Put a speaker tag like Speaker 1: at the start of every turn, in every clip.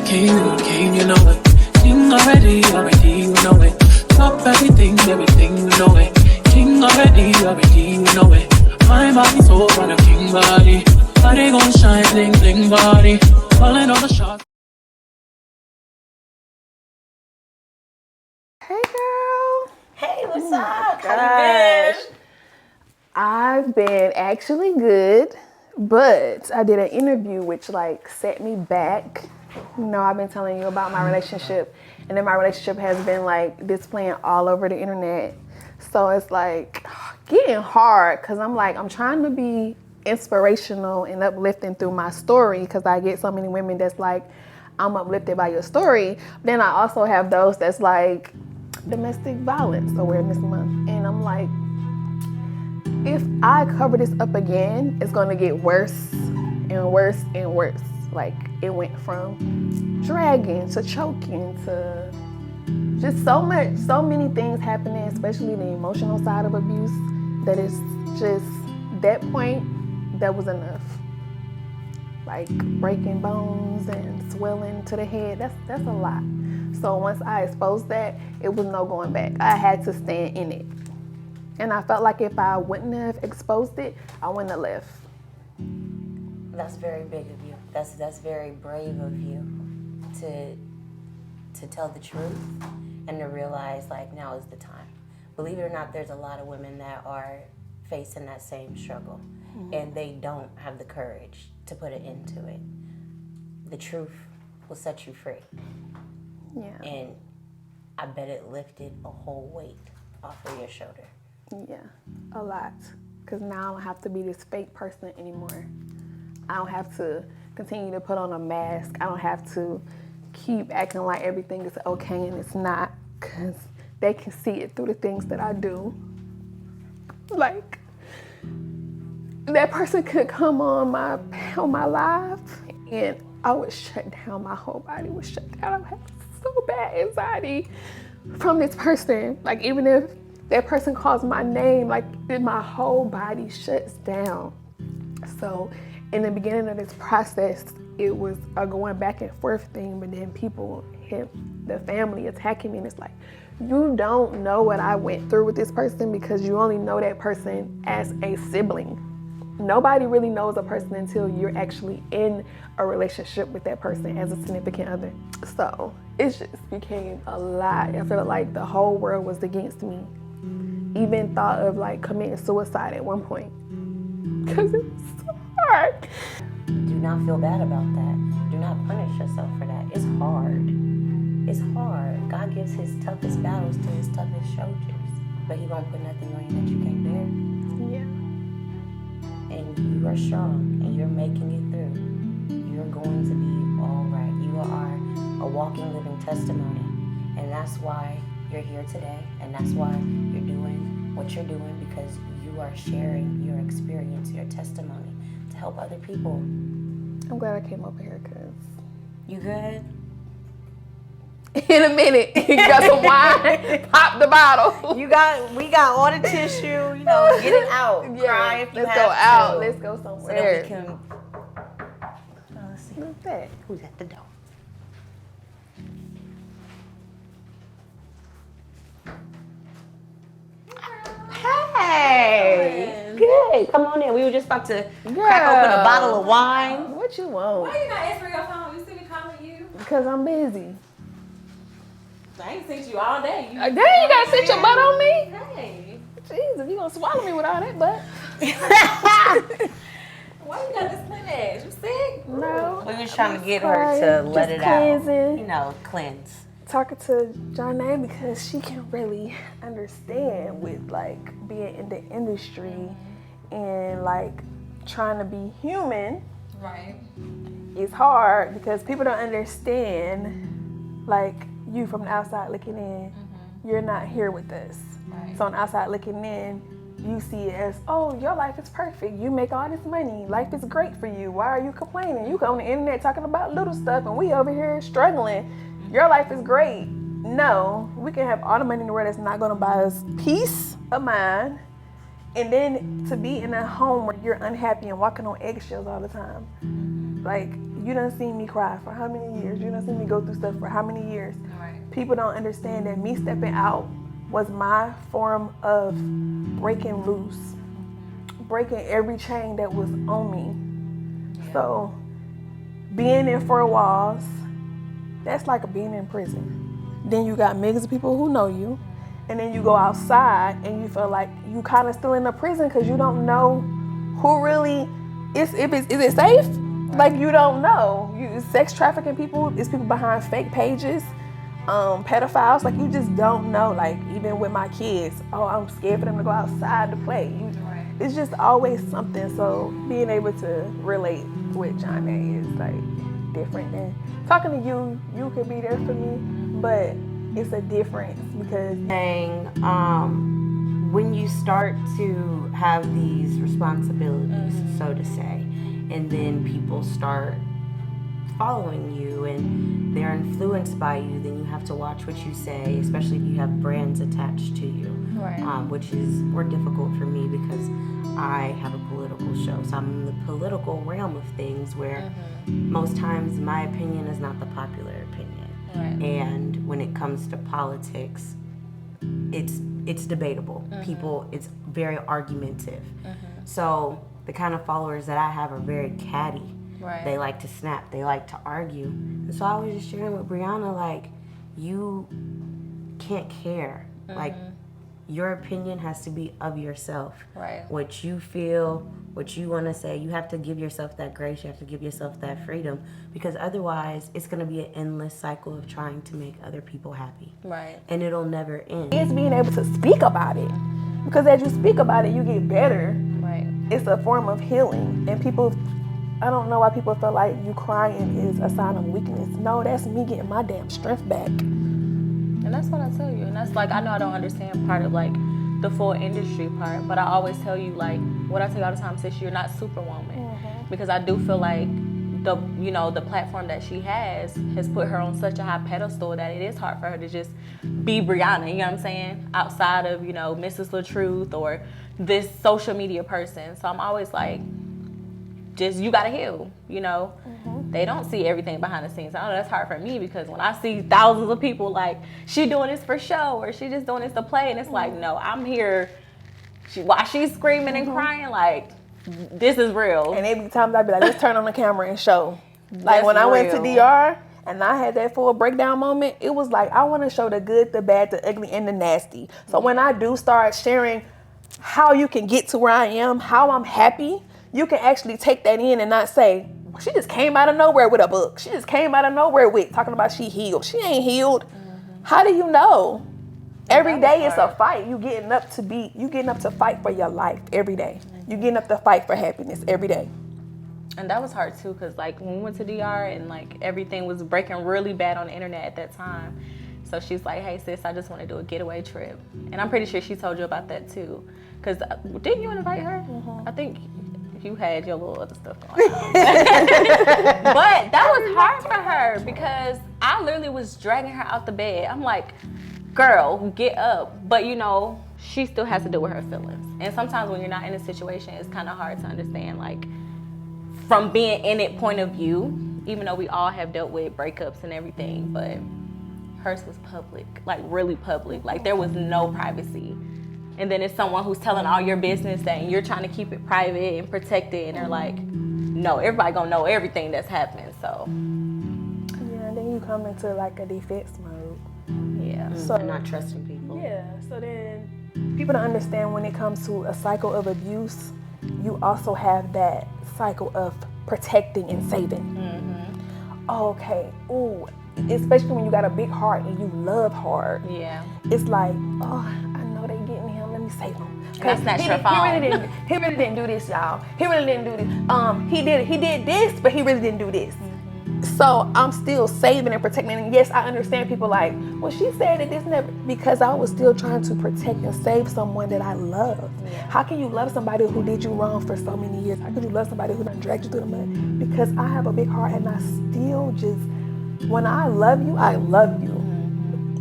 Speaker 1: king, you know it. King already, you know it. Top everything, you know it. King already, you know it. My body so on a king body. Body gon' shine, bling, bling body. Calling all the shots.
Speaker 2: Hey girl.
Speaker 3: Hey, what's up? How you been?
Speaker 2: I've been actually good, but I did an interview which like set me back. You know, I've been telling you about my relationship, and then my relationship has been like displaying all over the internet. So it's like getting hard because I'm trying to be inspirational and uplifting through my story because I get so many women that's like, I'm uplifted by your story. Then I also have those that's like Domestic Violence Awareness Month, and I'm like, if I cover this up again, it's gonna get worse and worse and worse. Like it went from dragging to choking to just so many things happening, especially the emotional side of abuse, that it's just that point, that was enough. Like breaking bones and swelling to the head, that's a lot. So once I exposed that, it was no going back. I had to stand in it. And I felt like if I wouldn't have exposed it, I wouldn't have left.
Speaker 3: That's very big of you. That's very brave of you to tell the truth and to realize like now is the time. Believe it or not, there's a lot of women that are facing that same struggle, and they don't have the courage to put it into it. The truth will set you free.
Speaker 2: Yeah.
Speaker 3: And I bet it lifted a whole weight off of your shoulder.
Speaker 2: Yeah, a lot. Because now I don't have to be this fake person anymore. I don't have to continue to put on a mask. I don't have to keep acting like everything is okay and it's not. Because they can see it through the things that I do. Like, that person could come on my live and I would shut down. My whole body would shut down. I had so bad anxiety from this person. Like, even if that person calls my name, like my whole body shuts down. So in the beginning of this process, it was a going back and forth thing, but then people hit the family attacking me, and it's like, you don't know what I went through with this person because you only know that person as a sibling. Nobody really knows a person until you're actually in a relationship with that person as a significant other. So it just became a lot. I felt like the whole world was against me. Even thought of like committing suicide at one point because it was so hard.
Speaker 3: Do not feel bad about that. Do not punish yourself for that. It's hard. It's hard. God gives his toughest battles to his toughest soldiers, but he won't put nothing on you that you can't bear.
Speaker 2: Yeah.
Speaker 3: And you are strong and you're making it through. You're going to be all right. You are a walking, living testimony, and that's why you're here today, and that's why you're doing what you're doing, because you are sharing your experience, your testimony to help other people.
Speaker 2: I'm glad I came over here because...
Speaker 3: You good?
Speaker 2: In a minute, you got some wine, pop the bottle.
Speaker 3: We got all the tissue, you know, get it out.
Speaker 2: Yeah,
Speaker 3: Cry if you
Speaker 2: let's
Speaker 3: have
Speaker 2: go out.
Speaker 3: to.
Speaker 2: Let's go somewhere.
Speaker 3: So that we can... let's see.
Speaker 2: Who's that?
Speaker 3: Who's at the door? Hey, good. Come on in. We were just about to crack open a bottle of wine.
Speaker 2: What you want?
Speaker 4: Why you not answering your phone? You see me calling you?
Speaker 2: Because I'm busy.
Speaker 4: I ain't seen you all day.
Speaker 2: Dang, you gotta sit your butt on me?
Speaker 4: Hey.
Speaker 2: Jeez, if you gonna swallow me with all that butt.
Speaker 4: Why you got this Kleenex? You sick?
Speaker 2: No.
Speaker 3: We was trying to get her to let it out. You know, cleanse.
Speaker 2: Talking to Janae because she can really understand with like being in the industry and like trying to be human.
Speaker 4: Right.
Speaker 2: It's hard because people don't understand, like you from the outside looking in, you're not here with us.
Speaker 4: Right.
Speaker 2: So on the outside looking in, you see it as, oh, your life is perfect. You make all this money. Life is great for you. Why are you complaining? You go on the internet talking about little stuff and we over here struggling. Your life is great. No, we can have all the money in the world that's not gonna buy us peace of mind. And then to be in a home where you're unhappy and walking on eggshells all the time. Like, You done seen me cry for how many years? You done seen me go through stuff for how many years?
Speaker 4: Right.
Speaker 2: People don't understand that me stepping out was my form of breaking loose, breaking every chain that was on me.
Speaker 4: Yeah.
Speaker 2: So being in 4 walls, that's like being in prison. Then you got millions of people who know you, and then you go outside and you feel like you kind of still in the prison because you don't know who really is. Is it safe? Like you don't know. Sex trafficking people is people behind fake pages, pedophiles. Like you just don't know. Like even with my kids, oh, I'm scared for them to go outside to play. It's just always something. So being able to relate with Johnny is like different than talking to you. You could be there for me, but it's a difference because
Speaker 3: saying when you start to have these responsibilities, so to say, and then people start following you and they're influenced by you, then you have to watch what you say, especially if you have brands attached to you, which is more difficult for me because I have a political show. So I'm in the political realm of things where most times my opinion is not the popular opinion. And when it comes to politics, it's debatable. People, it's very argumentative. So the kind of followers that I have are very catty. They like to snap. They like to argue. And so I was just sharing with Briana, like, you can't care. Like, your opinion has to be of yourself. What you feel, what you want to say, you have to give yourself that grace. You have to give yourself that freedom, because otherwise it's going to be an endless cycle of trying to make other people happy. And it'll never end.
Speaker 2: it's being able to speak about it, because as you speak about it, you get better. It's a form of healing, and people, I don't know why people feel like you crying is a sign of weakness. No, that's me getting my damn strength back.
Speaker 4: And that's what I tell you. And that's like, I know I don't understand part of like the full industry part, but I always tell you, like, what I tell you all the time, sis, you're not superwoman. Because I do feel like the platform that she has put her on such a high pedestal that it is hard for her to just be Briana, you know what I'm saying? Outside of, Mrs. LaTruth or this social media person. So I'm always like, just, you gotta heal, They don't see everything behind the scenes. I know that's hard for me, because when I see thousands of people like, she doing this for show or she just doing this to play, and it's like, no, I'm here. While she's screaming and crying, like, this is real.
Speaker 2: And every time I be like, let's turn on the camera and show. Like when I went to DR and I had that full breakdown moment, it was like, I want to show the good, the bad, the ugly, and the nasty. So when I do start sharing how you can get to where I am, how I'm happy, you can actually take that in and not say, she just came out of nowhere with a book. She just came out of nowhere with talking about she healed. She ain't healed. How do you know? Every day it's a fight. You getting up to fight for your life every day. You getting up to fight for happiness every day.
Speaker 4: And that was hard too, because like when we went to DR and like everything was breaking really bad on the internet at that time. So she's like, hey sis, I just want to do a getaway trip. And I'm pretty sure she told you about that too. Because didn't you invite her? I think you had your little other stuff going on. But that was hard for her, because I literally was dragging her out the bed. I'm like, girl, get up. But she still has to deal with her feelings. And sometimes when you're not in a situation, it's kind of hard to understand, like, from being in it point of view, even though we all have dealt with breakups and everything, but hers was public, like really public. Like there was no privacy. And then it's someone who's telling all your business and you're trying to keep it private and protect it, and they're like, no, everybody gonna know everything that's happening. So
Speaker 2: yeah, and then you come into like a defense mode.
Speaker 4: Yeah.
Speaker 2: So
Speaker 3: And not trusting people.
Speaker 2: Yeah. So then people don't understand, when it comes to a cycle of abuse, you also have that cycle of protecting and saving. Okay. Ooh. Especially when you got a big heart and you love hard.
Speaker 4: Yeah.
Speaker 2: It's like, oh, I know they getting him. Let me save him.
Speaker 4: That's not your phone.
Speaker 2: He really didn't do this, y'all. He really didn't do this. He did this, but he really didn't do this. So I'm still saving and protecting. And yes, I understand people like, well, she said that this never, because I was still trying to protect and save someone that I love. Yeah. How can you love somebody who did you wrong for so many years? How could you love somebody who done dragged you through the mud? Because I have a big heart, and I still just, when I love you, I love you.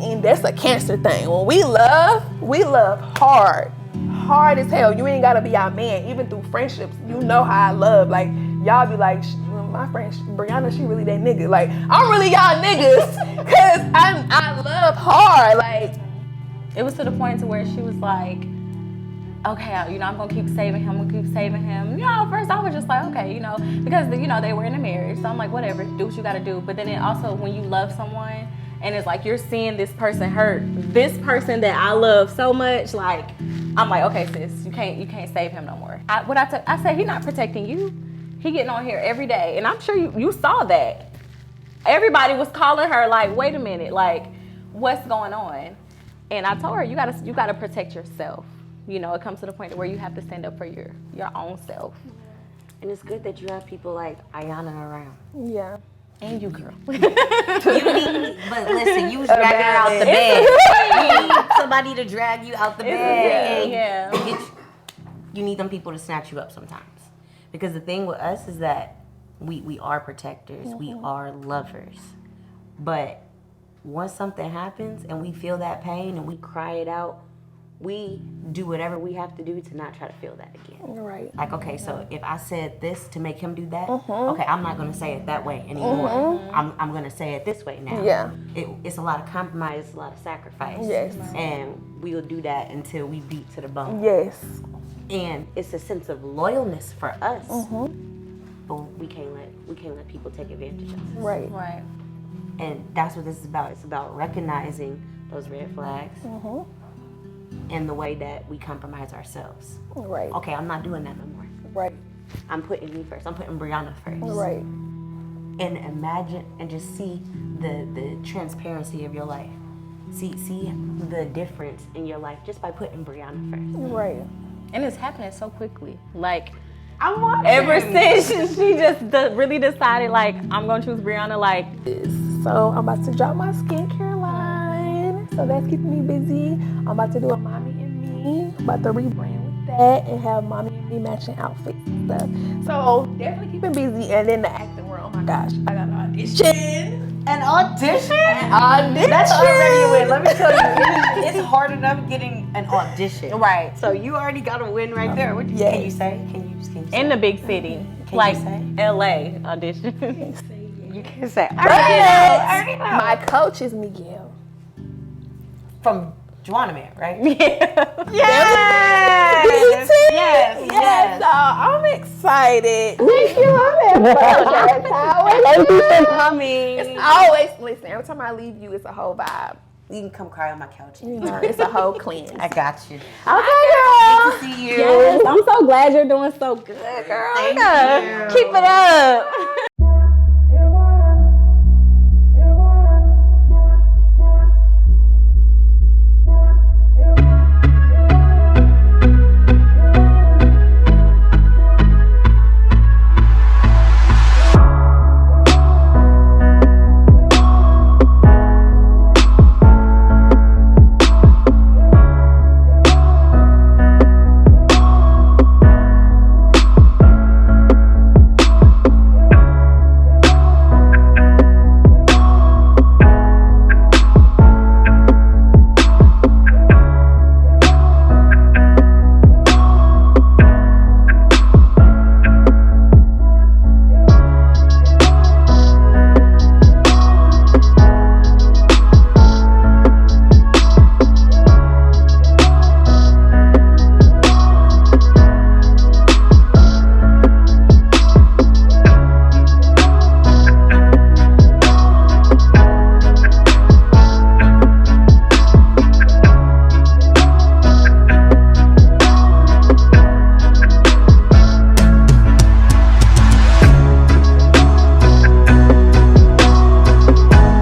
Speaker 2: And that's a cancer thing. When we love hard. Hard as hell. You ain't gotta be our man. Even through friendships, you know how I love. Like, y'all be like, my friend Briana, she really that nigga. Like, I'm really y'all niggas, cause I love hard. Like,
Speaker 4: it was to the point to where she was like, okay, you know, I'm gonna keep saving him. You know, at first I was just like, okay, you know, because you know they were in a marriage, so I'm like, whatever, do what you gotta do. But then it also, when you love someone, and it's like you're seeing this person hurt, this person that I love so much, like, I'm like, okay, sis, you can't save him no more. I said, he not protecting you. He getting on here every day, and I'm sure you saw that. Everybody was calling her like, wait a minute, like, what's going on? And I told her, you gotta protect yourself. You know, it comes to the point where you have to stand up for your own self.
Speaker 3: And it's good that you have people like Ayana around.
Speaker 2: yeah.
Speaker 4: And you, girl.
Speaker 3: But listen, you was dragging her out the bed. You need somebody to drag you out the bed.
Speaker 4: Yeah.
Speaker 3: You need them people to snatch you up sometimes. Because the thing with us is that we are protectors. We are lovers. But once something happens and we feel that pain and we cry it out, we do whatever we have to do to not try to feel that again.
Speaker 2: Right.
Speaker 3: Like, okay, so if I said this to make him do that, okay, I'm not going to say it that way anymore. I'm going to say it this way now.
Speaker 2: Yeah.
Speaker 3: It's a lot of compromise, it's a lot of sacrifice.
Speaker 2: Yes.
Speaker 3: And we'll do that until we beat to the bone.
Speaker 2: Yes.
Speaker 3: And it's a sense of loyalness for us. But we can't let people take advantage of us.
Speaker 2: Right.
Speaker 4: Right.
Speaker 3: And that's what this is about. It's about recognizing those red flags and the way that we compromise ourselves.
Speaker 2: Right.
Speaker 3: Okay, I'm not doing that no more.
Speaker 2: Right.
Speaker 3: I'm putting me first. I'm putting Briana first.
Speaker 2: Right.
Speaker 3: And imagine and just see the transparency of your life. See the difference in your life just by putting Briana first.
Speaker 2: Right.
Speaker 4: And it's happening so quickly. Like,
Speaker 3: I'm watching.
Speaker 4: ever since she just really decided, like, I'm gonna choose Briana, like,
Speaker 2: So I'm about to drop my skincare line. So that's keeping me busy. I'm about to do a mommy and me. I'm about to rebrand with that and have mommy and me matching outfits and stuff. So definitely keeping busy. And then the acting world. Oh my gosh, I got an audition.
Speaker 3: An audition?
Speaker 2: Audition.
Speaker 3: That's already a win. Let me tell you, it's hard enough getting an audition.
Speaker 4: right.
Speaker 3: So you already got a win right there. What
Speaker 2: Yes.
Speaker 3: can you say? Can you say?
Speaker 4: In the big city,
Speaker 3: Can
Speaker 4: like
Speaker 3: you say?
Speaker 4: LA audition.
Speaker 3: You can say.
Speaker 2: But
Speaker 3: I already know.
Speaker 2: my coach is Miguel.
Speaker 3: From Juana Man, right?
Speaker 4: yeah.
Speaker 3: Yes.
Speaker 2: Yes. So I'm excited. Thank you. I'm excited.
Speaker 3: Thank you for coming.
Speaker 2: It's always, listen, every time I leave you, it's a whole vibe.
Speaker 3: You can come cry on my couch.
Speaker 2: You know, it's a whole cleanse.
Speaker 3: I got you.
Speaker 2: Okay, girl.
Speaker 3: Good to see you.
Speaker 4: Yes, I'm so glad you're doing so good, girl.
Speaker 3: Thank you.
Speaker 4: Keep it up.